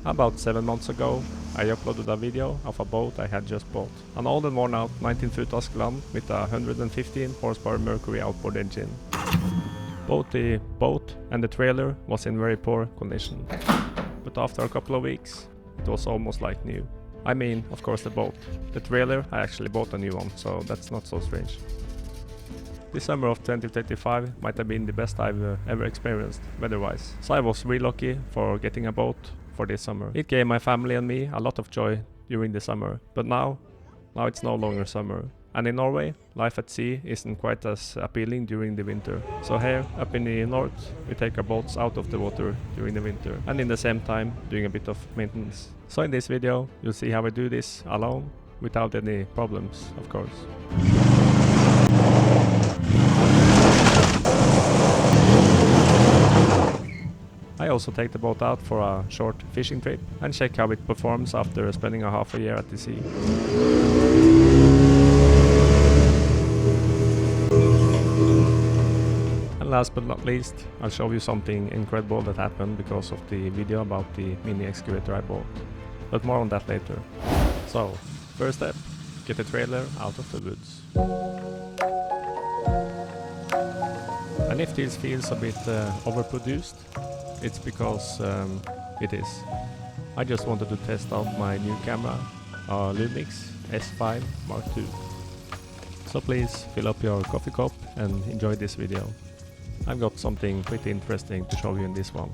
About 7 months ago, I uploaded a video of a boat I had just bought. An old and worn out 19-foot Askeladden with a 115 horsepower Mercury outboard engine. Both the boat and the trailer was in very poor condition, but after a couple of weeks, it was almost like new. I mean, of course the boat. The trailer, I actually bought a new one, so that's not so strange. This summer of 2025 might have been the best I've ever experienced, weather-wise. So I was really lucky for getting a boat for this summer. It gave my family and me a lot of joy during the summer, but now it's no longer summer. And in Norway, life at sea isn't quite as appealing during the winter. So here, up in the north, we take our boats out of the water during the winter, and in the same time doing a bit of maintenance. So in this video, you'll see how I do this alone, without any problems, of course. I also take the boat out for a short fishing trip and check how it performs after spending a half a year at the sea. And last but not least, I'll show you something incredible that happened because of the video about the mini excavator I bought. But more on that later. So, first step, get the trailer out of the woods. And if this feels a bit overproduced, it's because it is. I just wanted to test out my new camera, Lumix S5 Mark II. So please fill up your coffee cup and enjoy this video. I've got something pretty interesting to show you in this one.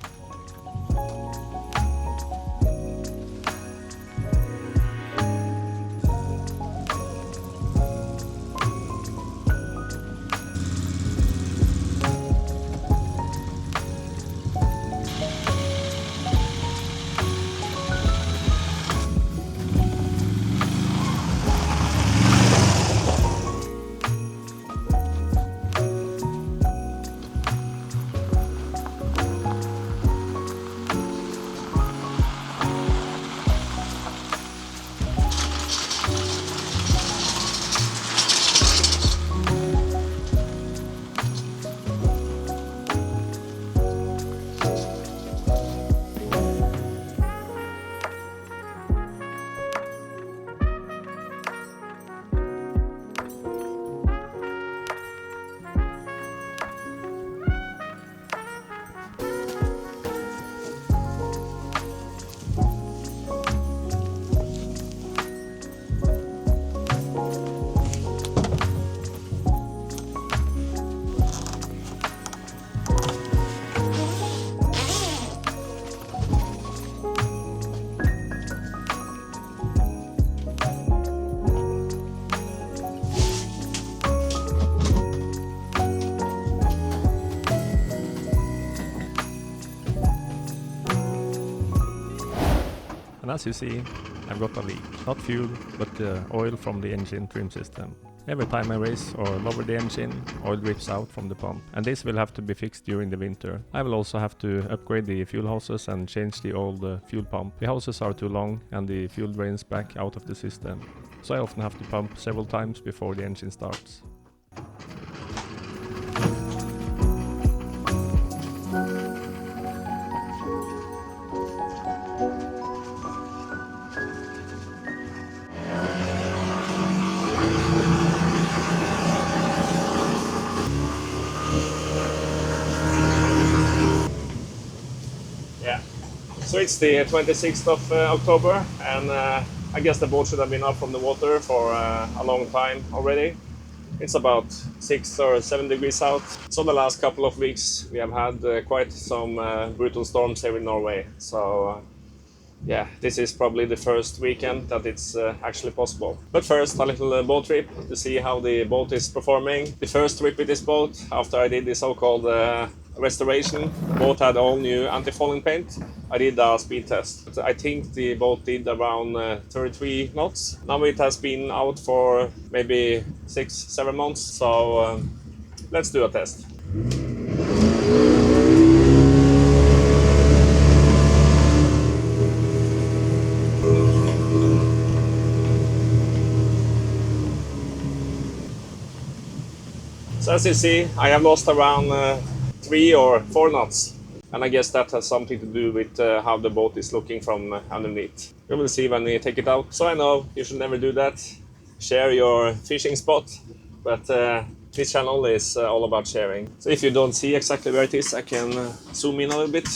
And as you see, I've got a leak. Not fuel, but the oil from the engine trim system. Every time I raise or lower the engine, oil drips out from the pump. And this will have to be fixed during the winter. I will also have to upgrade the fuel hoses and change the old fuel pump. The hoses are too long and the fuel drains back out of the system. So I often have to pump several times before the engine starts. So it's the 26th of October, and I guess the boat should have been up from the water for a long time already. It's about 6 or 7 degrees out. So the last couple of weeks we have had quite some brutal storms here in Norway. So yeah, this is probably the first weekend that it's actually possible. But first, a little boat trip to see how the boat is performing. The first trip with this boat, after I did the so-called restoration, the boat had all new anti-fouling paint. I did a speed test. I think the boat did around 33 knots. Now it has been out for maybe 6-7 months, so let's do a test. So as you see, I have lost around 3 or 4 knots. And I guess that has something to do with how the boat is looking from underneath. We will see when we take it out. So I know you should never do that. Share your fishing spot. But this channel is all about sharing. So if you don't see exactly where it is, I can zoom in a little bit.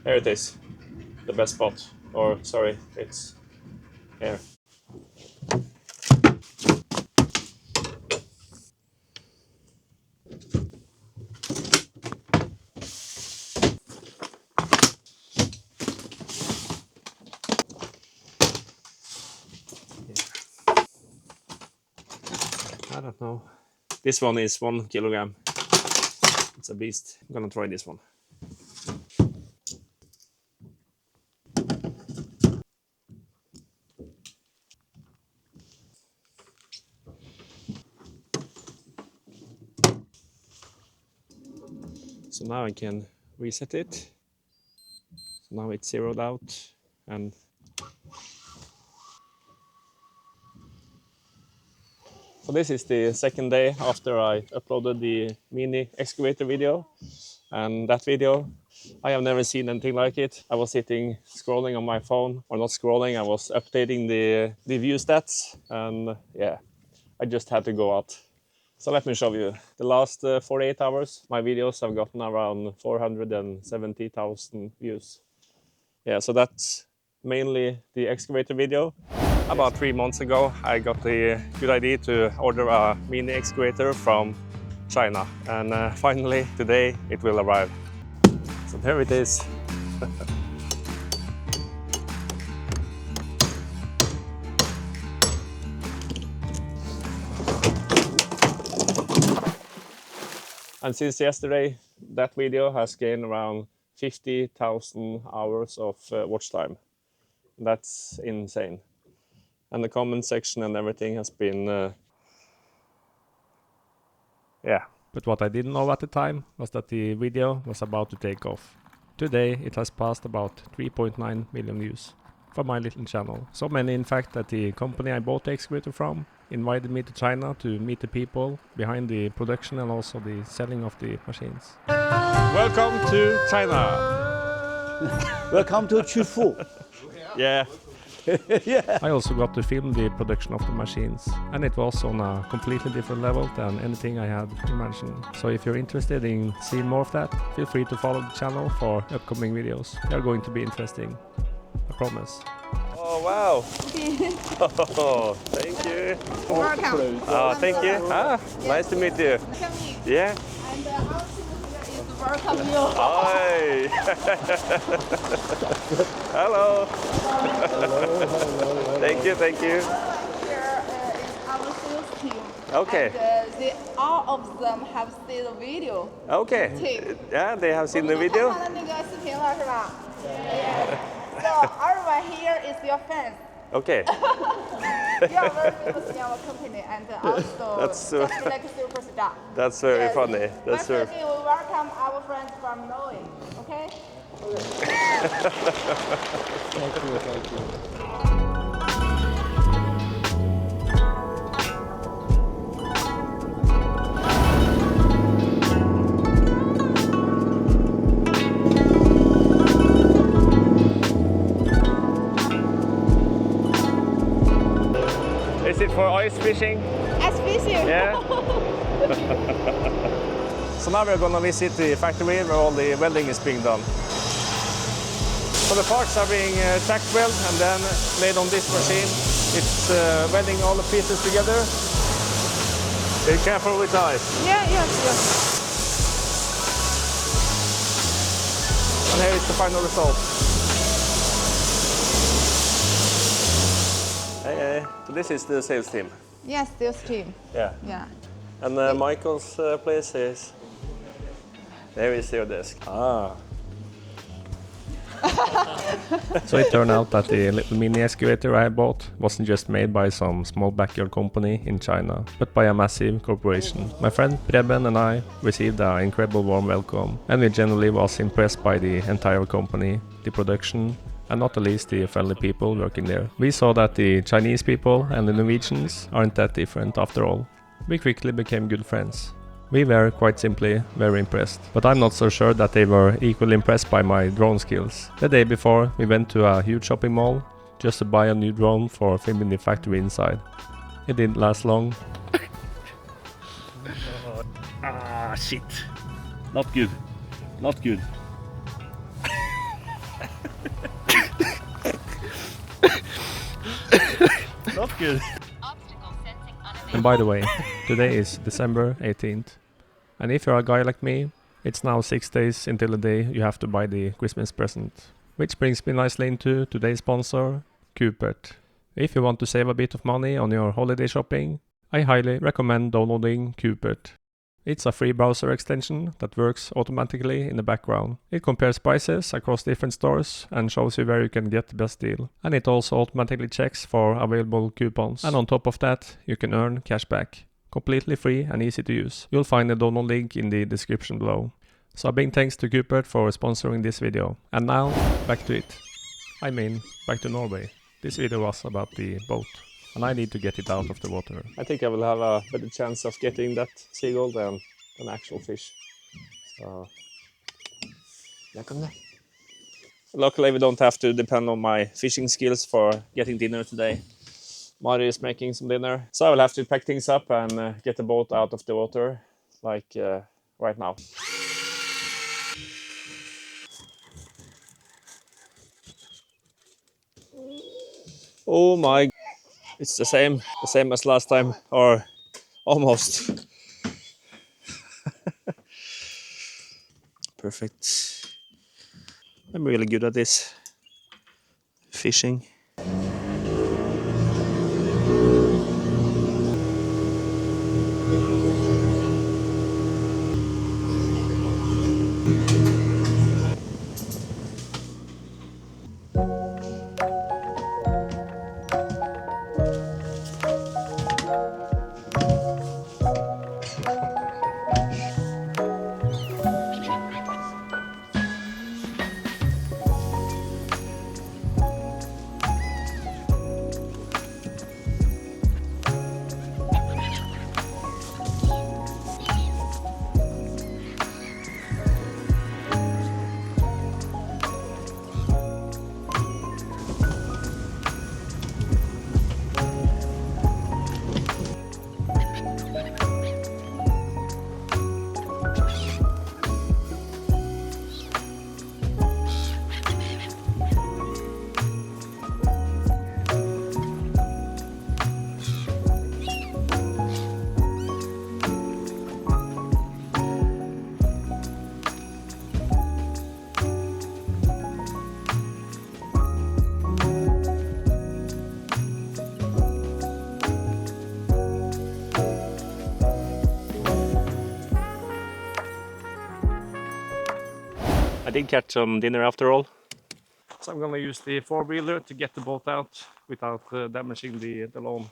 Here it is. The best spot. Or, sorry, it's here. I don't know. This one is 1 kilogram. It's a beast. I'm gonna try this one. So now I can reset it. So now it's zeroed out, and so this is the second day after I uploaded the mini excavator video. And that video, I have never seen anything like it. I was sitting scrolling on my phone, or not scrolling, I was updating the view stats, and yeah, I just had to go out. So let me show you. The last 48 hours, my videos have gotten around 470,000 views. Yeah, so that's mainly the excavator video. About 3 months ago, I got the good idea to order a mini excavator from China. And finally, today, it will arrive. So there it is. And since yesterday, that video has gained around 50,000 hours of watch time. That's insane. And the comment section and everything has been, yeah. But what I didn't know at the time was that the video was about to take off. Today it has passed about 3.9 million views for my little channel. So many, in fact, that the company I bought the excavator from invited me to China to meet the people behind the production and also the selling of the machines. Welcome to China! Welcome to Chufu. Yeah. Yeah. I also got to film the production of the machines, and it was on a completely different level than anything I had imagined. So if you're interested in seeing more of that, feel free to follow the channel for upcoming videos. They are going to be interesting, I promise. Oh wow! Oh, thank you. Welcome. Oh, thank you. Ah, nice to meet you. Yeah. And our team here is welcome you. Hi. Hello. Thank you, thank you. Here is our sales team. Okay. And all of them have seen the video. Okay. Yeah, they have seen the video. 我们看他的那个视频了是吧？ Yes. So everyone here is your fans. Okay. You are very famous in our company and also That's, just like a superstar. That's very Yes. funny. That's very. Firstly, we welcome our friends from Norway. Okay. Thank you, thank you. Is it for ice fishing? Ice fishing. Yeah. So now we're gonna visit the factory where all the welding is being done. So the parts are being tack welded and then laid on this machine. It's welding all the pieces together. Be careful with the ice. Yeah, yes. And here is the final result. Hey. So this is the sales team. Yes, sales team. Yeah. Yeah. And Michael's place is... There is your desk. Ah. So it turned out that the little mini excavator I bought wasn't just made by some small backyard company in China, but by a massive corporation. My friend Preben and I received an incredible warm welcome, and we generally was impressed by the entire company, the production, and not the least the friendly people working there. We saw that the Chinese people and the Norwegians aren't that different after all. We quickly became good friends. We were quite simply very impressed, but I'm not so sure that they were equally impressed by my drone skills. The day before, we went to a huge shopping mall just to buy a new drone for filming the factory inside. It didn't last long. Ah, shit. Not good. Not good. Not good. And by the way, today is December 18th. And if you're a guy like me, it's now 6 days until the day you have to buy the Christmas present. Which brings me nicely into today's sponsor, Coupert. If you want to save a bit of money on your holiday shopping, I highly recommend downloading Coupert. It's a free browser extension that works automatically in the background. It compares prices across different stores and shows you where you can get the best deal. And it also automatically checks for available coupons. And on top of that, you can earn cashback. Completely free and easy to use. You'll find the download link in the description below. So a big thanks to Coupert for sponsoring this video. And now, back to it. I mean, back to Norway. This video was about the boat. And I need to get it out of the water. I think I will have a better chance of getting that seagull than actual fish. So, luckily we don't have to depend on my fishing skills for getting dinner today. Mari is making some dinner. So I will have to pack things up and get the boat out of the water, like right now. Oh my, it's the same as last time, or almost. Perfect. I'm really good at this fishing. I did catch some dinner after all. So I'm gonna use the four-wheeler to get the boat out without damaging the lawn.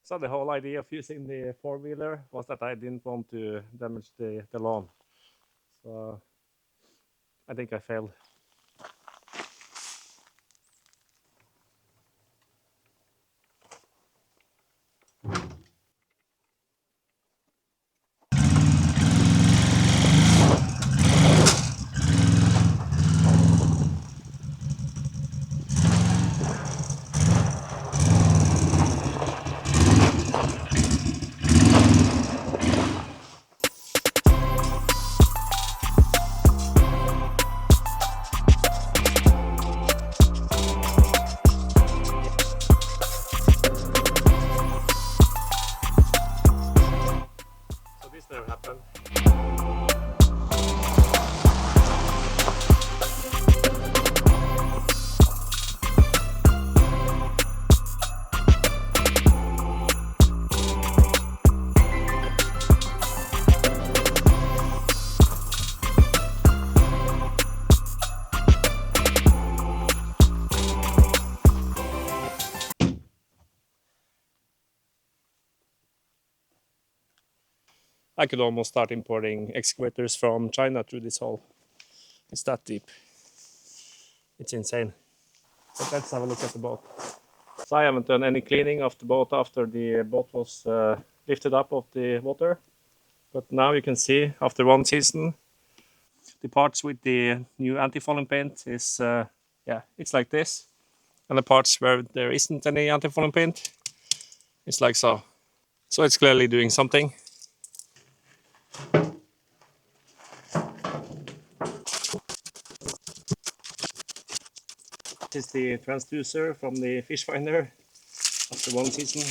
So the whole idea of using the four-wheeler was that I didn't want to damage the lawn. So I think I failed. So this never happened. I could almost start importing excavators from China through this hole. It's that deep. It's insane. But let's have a look at the boat. So I haven't done any cleaning of the boat after the boat was lifted up of the water. But now you can see, after one season, the parts with the new anti-fouling paint is, yeah, it's like this. And the parts where there isn't any anti-fouling paint, it's like so. So it's clearly doing something. This is the transducer from the fish finder after one season.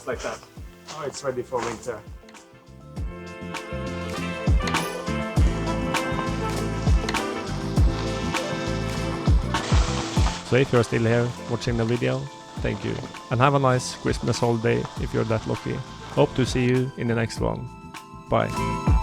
Like that. Now it's ready for winter. So if you're still here watching the video, thank you. And have a nice Christmas holiday if you're that lucky. Hope to see you in the next one. Bye.